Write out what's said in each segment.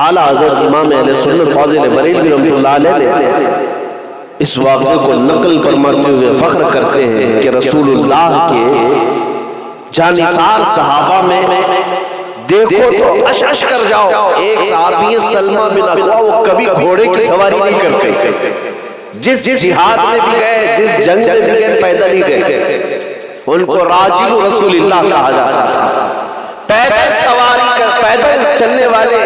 اعلیٰ حضرت امام اہل سنت فاضل بریلوی رحمۃ اللہ علیہ نے اس واقعے کو نقل فرماتے ہوئے فخر کرتے ہیں کہ رسول اللہ کے جانثار صحابہ میں دیکھو تو اش کر جاؤ، ایک صحابی سلمہ بن اکوا، وہ کبھی گھوڑے کی سواری نہیں کرتے، جس جہاد میں بھی گئے، جس جنگ میں بھی گئے، پیدل ہی گئے، ان کو راجل رسول اللہ کہا جاتا تھا۔ پیدل سواری کر، پیدل چلنے والے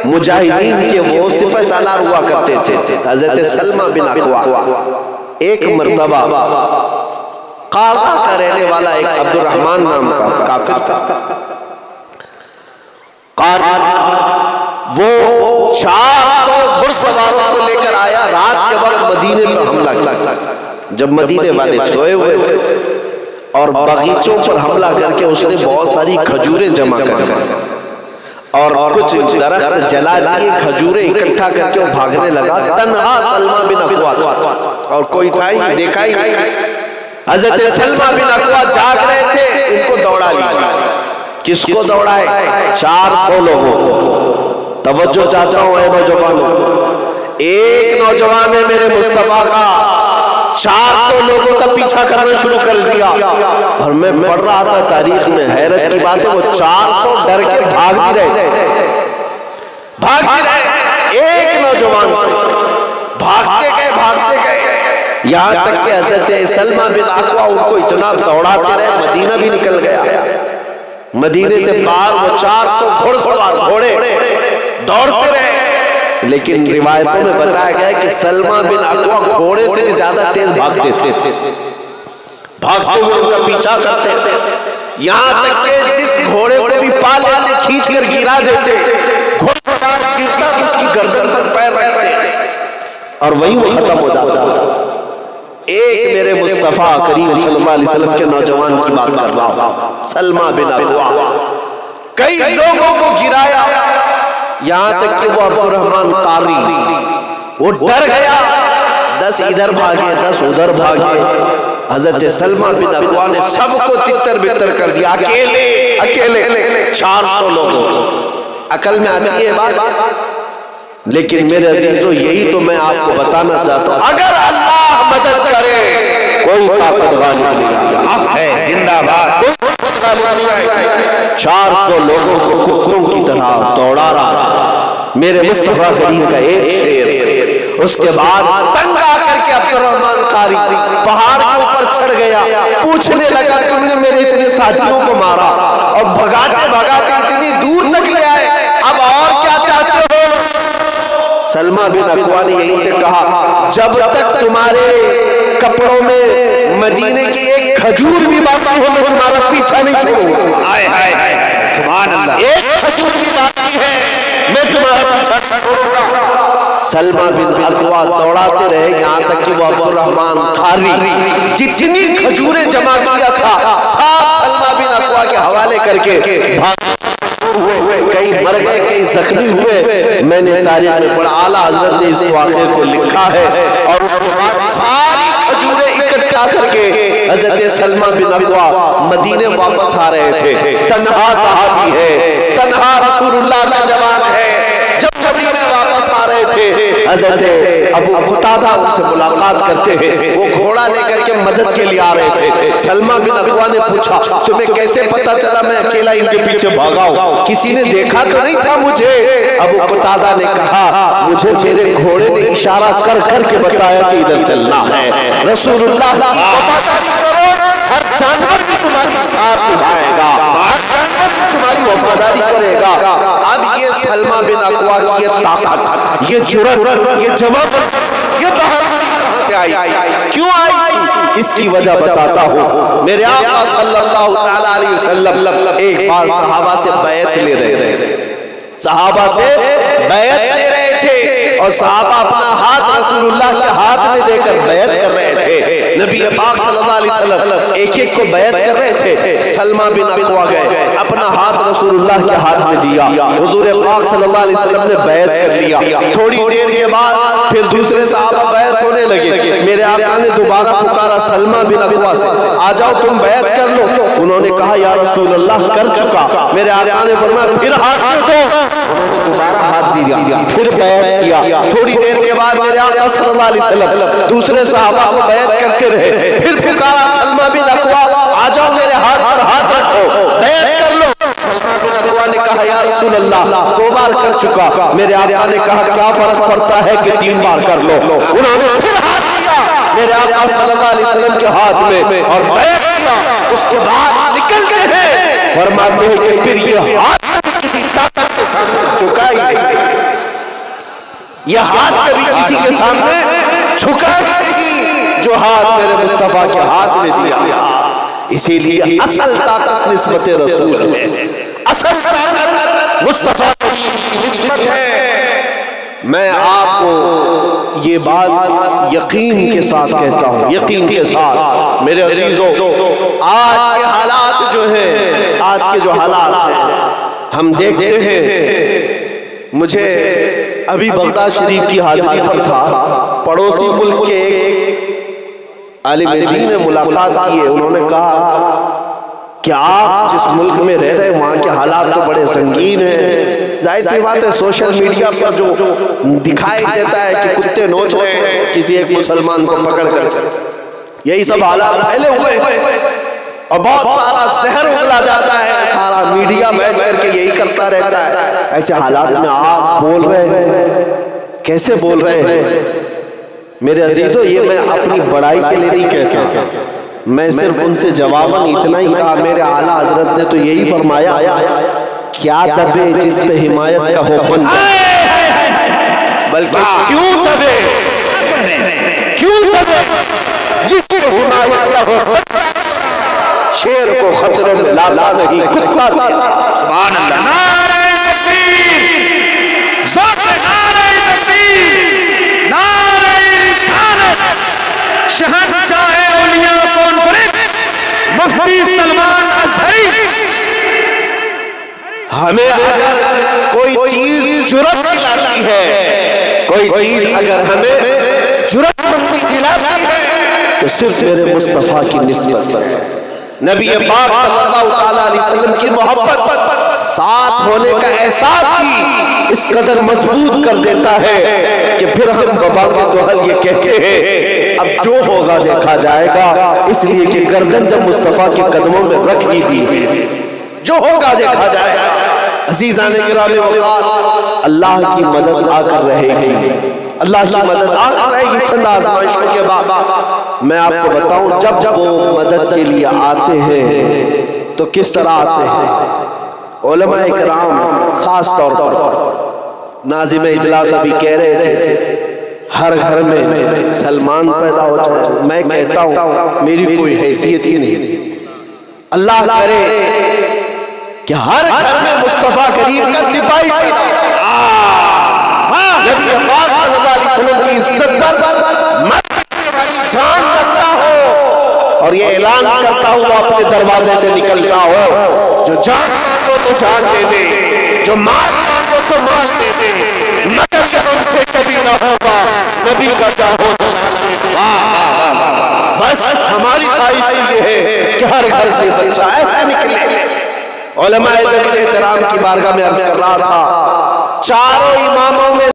مجاہدین کے وہ سپہ سالار ہوا کرتے تھے۔ حضرت سلمہ بن اکوا ایک مرتبہ قارہ کا رہنے والا ایک عبد الرحمن نام کا کافر تھا، قارہ وہ 400 گھڑسواروں کو لے کر آیا، رات کے وقت مدینے میں حملہ کیا۔ جب مدینے والے سوئے ہوئے تھے اور باغیچوں پر حملہ کر کے اس نے بہت ساری کھجوریں جمع کر اور کچھ درخت جلا دیے، کھجوریں اکٹھا کر کے وہ بھاگنے لگا، تنہا سلمہ بن اکوا اور کوئی تھا ہی دیکھا ہی۔ حضرت سلمہ بن اکوا جاگ رہے تھے، ان کو دوڑا لیا۔ کس کو دوڑائے؟ 400 لوگوں کو۔ توجہ چاہتا ہوں اے نوجوانوں، ایک نوجوان ہے میرے مصطفیٰ کا 400 لوگوں کا پیچھا کرنا شروع کر دیا۔ اور میں پڑھ رہا تھا تاریخ میں، حیرت کی بات ہے وہ 400 ڈر کے بھاگ بھی رہے تھے، بھاگ بھی رہے، ایک نوجوان سے بھاگتے گئے یہاں تک کہ حضرت سلمہ بن اکوا ان کو اتنا دوڑاتے رہے، مدینہ بھی نکل گیا۔ مدینے سے باہر وہ 400 گھڑسوار گھوڑے دوڑتے رہے، لیکن روایتوں میں بتایا گیا ہے کہ سلمہ بن اکوا گھوڑے سے زیادہ تیز بھاگتے تھے، بھاگتے ہوئے ان کا پیچھا کرتے تھے، یہاں تک کہ جس گھوڑے کو بھی پا لیتے کھینچ کر گرا دیتے، گھوڑا گرتا تو اس کی گردن پر پیر رہتے اور وہیں وہ ختم ہو جاتا۔ ایک میرے مصطفیٰ کریم صلی اللہ علیہ وسلم کے نوجوان کی بات کر رہا ہوں، سلمہ بن اکوا، کئی لوگوں کو گرایا، یہاں تک کہ وہ عبد الرحمن قاری وہ ڈر گیا، 10 ادھر بھاگے 10 ادھر بھاگے۔ حضرت سلمہ بن اکوا نے سب کو تتر بتر کر دیا، اکیلے 400 لوگوں۔ عقل میں آتی ہے بات، لیکن میرے عزیزو یہی تو میں آپ کو بتانا چاہتا ہوں، اگر اللہ مدد کرے کوئی طاقت غالب نہیں ہے، زندہ باد، کوئی طاقت غالب نہیں ہے۔ 400 لوگوں کو کتوں کی طرح دوڑا رہا میرے مصطفیٰ کریم کا ایک شیر۔ اس کے بعد تنگ آ کر کے عبد الرحمن قاری پہاڑ کے اوپر چڑھ گیا، پوچھنے لگا تم نے میرے اتنے ساتھیوں کو مارا اور بھگاتے بھگاتے اتنی دور تک لے آئے، اب اور کیا چاہتے ہو؟ سلمہ بن اکوا نے یہیں سے کہا، جب تک تمہارے کپڑوں میں مدینے کی ایک کھجور بھی باقی ہو میں تمہارا پیچھا نہیں چھوڑوں گا۔ سبحان اللہ، ایک کھجور بھی باقی ہے میں تمہارا پیچھا نہیں چھوڑوں گا۔ سلمہ بن اکوا دوڑاتے رہے یہاں تک کہ وہ عبد الرحمن قاری جتنی کھجوریں جمع کیا تھا سب سلمہ بن اکوا کے حوالے کر کے کئی مر گئے کئی زخمی ہوئے۔ میں نے تاریخ میں پڑھا، اعلیٰ حضرت نے اس واقعے کو لکھا ہے، اور اس کے بعد ساری کھجوریں اکٹھا کر کے حضرت سلمہ بن اکوا مدینے واپس آ رہے تھے، تنہا صحابی ہے، تنہا رسول اللہ کا جوان ہے۔ جب مدینے واپس آ رہے تھے حضرت ابو قتادہ ان سے ملاقات کرتے ہیں، وہ گھوڑا لے کر کے مدد کے لیے آ رہے تھے۔ سلمہ بن اکوا نے پوچھا تمہیں کیسے پتا چلا میں اکیلا ان کے پیچھے بھاگا ہوں، کسی نے دیکھا تو نہیں تھا مجھے؟ ابو قتادہ نے کہا مجھے میرے گھوڑے نے اشارہ کر کر کے بتایا کہ ادھر چلنا ہے۔ رسول اللہ کی وفاداری کرو، ہر جانور بھی تمہاری ساتھ نبھائے گا، ہر جانور بھی تمہاری وفاداری کرے گا۔ اب یہ سلمہ بن اکوا کی یہ طاقت، یہ جرأت، یہ جواب، یہ بہادری کہاں سے آئی؟ کیوں آئی تھی؟ اس کی وجہ بتاتا ہوں۔ میرے آقا صلی اللہ تعالیٰ علیہ وسلم ایک بار صحابہ سے بیعت لے رہے تھے، صحابہ سے بیعت لے رہے تھے، اور صحابہ اپنا ہاتھ رسول اللہ کے ہاتھ میں دے کر بیعت کر رہے تھے۔ نبی پاک صلی اللہ علیہ وسلم ایک ایک کو بیعت کر رہے تھے۔ سلمہ بن اکوا گئے، اپنا ہاتھ رسول اللہ کے ہاتھ میں دیا، حضور پاک صلی اللہ علیہ وسلم نے بیعت کر لیا۔ تھوڑی دیر کے بعد پھر دوسرے صحابہ بیعت ہونے لگے۔ میرے آقا نے دوبارہ پکارا سلمہ بن اکوا سے، آ جاؤ تم بیعت کر لو۔ انہوں نے کہا یا رسول اللہ کر چکا۔ میرے آقا نے فرمایا پھر ہاتھ دو، انہوں نے دوبارہ ہاتھ پھر بیعت کیا. تھوڑی دیر کے بعد میرے آقا صلی اللہ علیہ وسلم دوسرے صحابہ کو بیعت کرتے رہے. پھر پکارا سلمہ بن اکوا آ جاؤ میرے ہاتھ پر ہاتھ رکھو بیعت کر لو. سلمہ بن اکوا نے کہا یا رسول اللہ 2 بار کر چکا. میرے آقا نے کہا کیا فرق پڑتا ہے کہ 3 بار کر لو. انہوں نے پھر ہاتھ دیا میرے آقا صلی اللہ علیہ وسلم کے ہاتھ میں اور بیعت کیا. اس کے بعد نکلتے ہیں فرماتے ہیں کہ پھر یہ ہاتھ کسی طاقت کے سامنے جھکائی نہیں. یہ ہاتھ کبھی کسی کے سامنے جھکا نہیں جو ہاتھ میرے مصطفیٰ کے ہاتھ میں دیا تھا. اسی لیے اصل طاقت نسبت رسول ہے. اصل طاقت مصطفیٰ کی نسبت ہے. میں آپ کو یہ بات یقین کے ساتھ کہتا ہوں, یقین کے ساتھ میرے عزیزوں, آج کے حالات جو ہیں, آج کے جو حالات ہیں ہم دیکھتے ہیں. مجھے ابھی بغداد شریف کی حاضری پر تھا, پڑوسی ملک کے ایک عالم دین نے ملاقات کی ہے. انہوں نے کہا کہ آپ جس ملک میں رہ رہے ہیں وہاں کے حالات تو بڑے سنگین ہیں. ظاہر سی بات ہے سوشل میڈیا پر جو دکھائی دیتا ہے کہ کتے نوچ رہے ہیں کسی ایک مسلمان کو پکڑ کر, یہی سب حالات پہلے ہوئے اور بہت سارا زہر اگلا جاتا ہے, سارا میڈیا بیٹھ کر کے یہی کرتا رہتا ہے. ایسے حالات میں آپ بول رہے ہیں, کیسے بول رہے ہیں؟ میرے عزیزو یہ میں اپنی بڑائی کے لیے نہیں کہتا, میں صرف ان سے جواباً اتنا ہی کہا. میرے اعلیٰ حضرت نے تو یہی فرمایا کیا دبے جس پہ حمایت کا ہو بندہ, بلکہ کیوں دبے جس پہ حمایت کا ہو بندہ. شیر کو خطرے میں لالا نہیں کتا تھا. سبحان اللہ. نعرہ تکبیر, ذات نعرہ تکبیر, نعرہ رسالت, شہنشاہ اولیاء کانفرنس مفتی سلمان ازہری. ہمیں اگر کوئی چیز جرأت دلاتی ہے, کوئی چیز اگر ہمیں جرأت مندی دلاتی ہے تو صرف میرے مصطفیٰ کی نسبت ہے. نبی پاک صلی اللہ علیہ وسلم کی محبت ساتھ ہونے کا احساس ہی اس قدر مضبوط کر دیتا ہے کہ پھر ہم بباغ دوحل یہ کہتے ہیں اب جو ہوگا دیکھا جائے گا, اس لیے کہ گردن جب مصطفیٰ کے قدموں میں رکھ ہی دی, جو ہوگا دیکھا جائے گا. عزیزان گرامی وقار, اللہ کی مدد آ کر رہے گی, اللہ کی مدد آ کر رہے گی. چند آزمائشوں کے بعد میں آپ کو بتاؤں جب وہ مدد کے لیے آتے ہیں تو کس طرح آتے ہیں. علماء اکرام خاص طور پر ناظم اجلاس ابھی کہہ رہے تھے ہر گھر میں سلمان پیدا ہو جائے. میں کہتا ہوں میری کوئی حیثیت ہی نہیں, اللہ کرے کہ ہر گھر میں مصطفیٰ کریم کا سپاہی پیدا ہو. نبی پاک صلی اللہ علیہ وسلم کی عزت پر مرنے والی جان رکھتا ہو اور یہ اعلان کرتا ہوا اپنے دروازے سے نکلتا ہو, جو جان مانگو تو جان دے دے, جو مال مانگو تو مال دے دے, مگر کہ ہم سے کبھی نہ ہوگا نبی کا چاہو تو بس ہماری خواہش یہ ہے کہ ہر گھر سے بچہ ایسا نکلے. علماء ذوق احترام کی بارگاہ میں عرض کر رہا تھا, چاروں اماموں میں